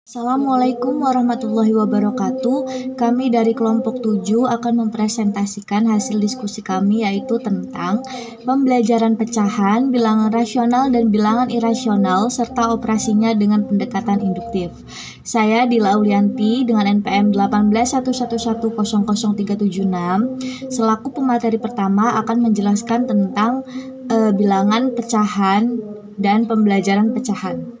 Assalamualaikum warahmatullahi wabarakatuh. Kami dari kelompok 7 akan mempresentasikan hasil diskusi kami yaitu tentang pembelajaran pecahan, bilangan rasional dan bilangan irasional serta operasinya dengan pendekatan induktif. Saya Dila Aulianti dengan NPM 1811100376 selaku pemateri pertama akan menjelaskan tentang bilangan pecahan dan pembelajaran pecahan.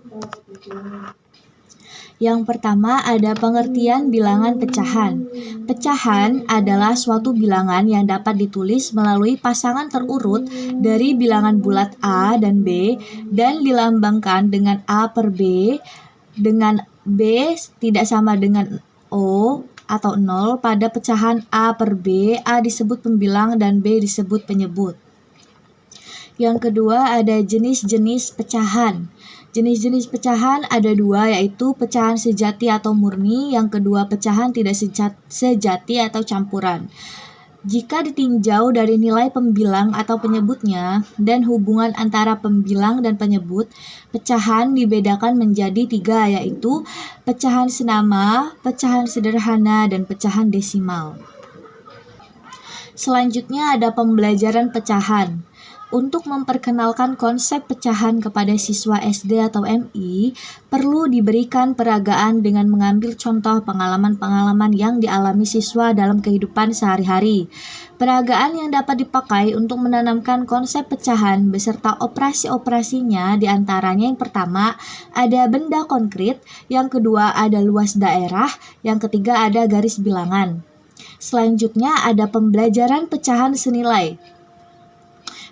Yang pertama ada pengertian bilangan pecahan. Pecahan adalah suatu bilangan yang dapat ditulis melalui pasangan terurut dari bilangan bulat A dan B dan dilambangkan dengan A per B, dengan B tidak sama dengan O atau 0 pada pecahan A per B, A disebut pembilang dan B disebut penyebut. Yang kedua ada jenis-jenis pecahan. Jenis-jenis pecahan ada dua, yaitu pecahan sejati atau murni, yang kedua pecahan tidak sejati atau campuran. Jika ditinjau dari nilai pembilang atau penyebutnya dan hubungan antara pembilang dan penyebut, pecahan dibedakan menjadi tiga, yaitu pecahan senama, pecahan sederhana, dan pecahan desimal. Selanjutnya ada pembelajaran pecahan. Untuk memperkenalkan konsep pecahan kepada siswa SD atau MI, perlu diberikan peragaan dengan mengambil contoh pengalaman-pengalaman yang dialami siswa dalam kehidupan sehari-hari. Peragaan yang dapat dipakai untuk menanamkan konsep pecahan beserta operasi-operasinya diantaranya yang pertama ada benda konkret, yang kedua ada luas daerah, yang ketiga ada garis bilangan. Selanjutnya ada pembelajaran pecahan senilai.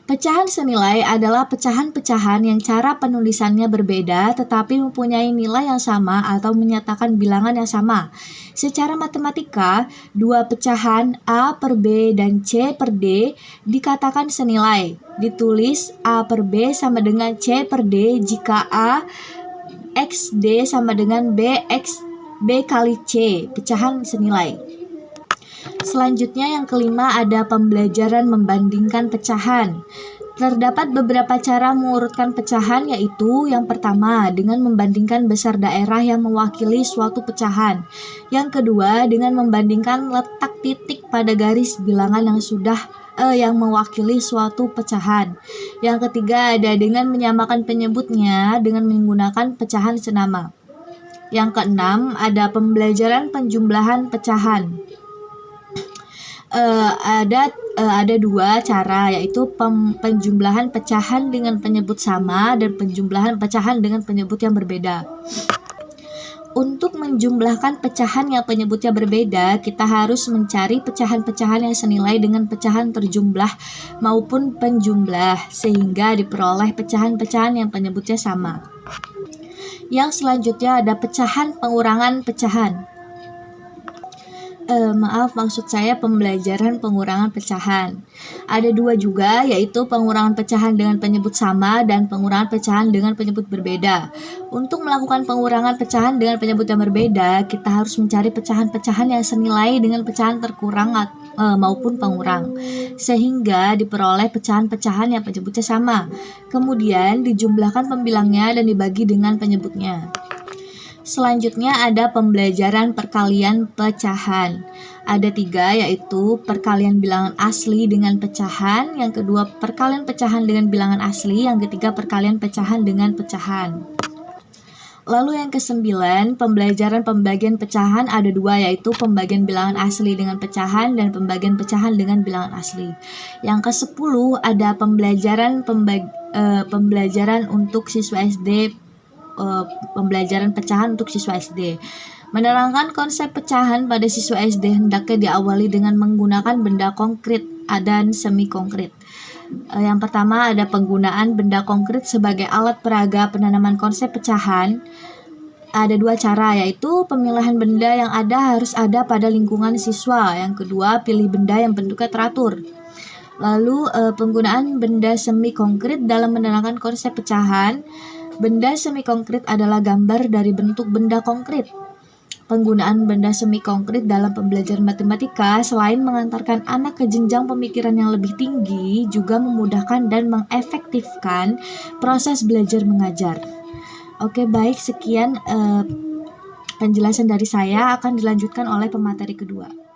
Pecahan senilai adalah pecahan-pecahan yang cara penulisannya berbeda tetapi mempunyai nilai yang sama atau menyatakan bilangan yang sama. Secara matematika, dua pecahan A per B dan C per D dikatakan senilai. Ditulis A per B sama dengan C per D jika A X D sama dengan B X B kali C, pecahan senilai. Selanjutnya yang kelima ada pembelajaran membandingkan pecahan. Terdapat beberapa cara mengurutkan pecahan, yaitu yang pertama dengan membandingkan besar daerah yang mewakili suatu pecahan. Yang kedua dengan membandingkan letak titik pada garis bilangan yang mewakili suatu pecahan. Yang ketiga ada dengan menyamakan penyebutnya dengan menggunakan pecahan senama. Yang keenam ada pembelajaran penjumlahan pecahan. Ada dua cara, yaitu penjumlahan pecahan dengan penyebut sama dan penjumlahan pecahan dengan penyebut yang berbeda. Untuk menjumlahkan pecahan yang penyebutnya berbeda, kita harus mencari pecahan-pecahan yang senilai dengan pecahan terjumlah maupun penjumlah, sehingga diperoleh pecahan-pecahan yang penyebutnya sama. Yang selanjutnya ada pecahan pengurangan pecahan. Maksud saya pembelajaran pengurangan pecahan. Ada dua juga, yaitu pengurangan pecahan dengan penyebut sama dan pengurangan pecahan dengan penyebut berbeda. Untuk melakukan pengurangan pecahan dengan penyebut yang berbeda, kita harus mencari pecahan-pecahan yang senilai dengan pecahan terkurang maupun pengurang, sehingga diperoleh pecahan-pecahan yang penyebutnya sama. Kemudian dijumlahkan pembilangnya dan dibagi dengan penyebutnya. Selanjutnya ada pembelajaran perkalian pecahan. Ada tiga, yaitu perkalian bilangan asli dengan pecahan, yang kedua perkalian pecahan dengan bilangan asli, yang ketiga perkalian pecahan dengan pecahan. Lalu yang kesembilan, pembelajaran pembagian pecahan ada dua, yaitu pembagian bilangan asli dengan pecahan dan pembagian pecahan dengan bilangan asli. Yang kesepuluh ada pembelajaran untuk siswa SD, pembelajaran pecahan untuk siswa SD. Menerangkan konsep pecahan pada siswa SD hendaknya diawali dengan menggunakan benda konkret dan semi konkret. Yang pertama ada penggunaan benda konkret sebagai alat peraga penanaman konsep pecahan. Ada dua cara, yaitu pemilihan benda yang harus ada pada lingkungan siswa. Yang kedua, pilih benda yang bentuknya teratur. Lalu penggunaan benda semi konkret dalam menerangkan konsep pecahan. Benda semi konkret adalah gambar dari bentuk benda konkret. Penggunaan benda semi konkret dalam pembelajaran matematika selain mengantarkan anak ke jenjang pemikiran yang lebih tinggi, juga memudahkan dan mengefektifkan proses belajar mengajar. Oke, baik, sekian Penjelasan dari saya akan dilanjutkan oleh pemateri kedua.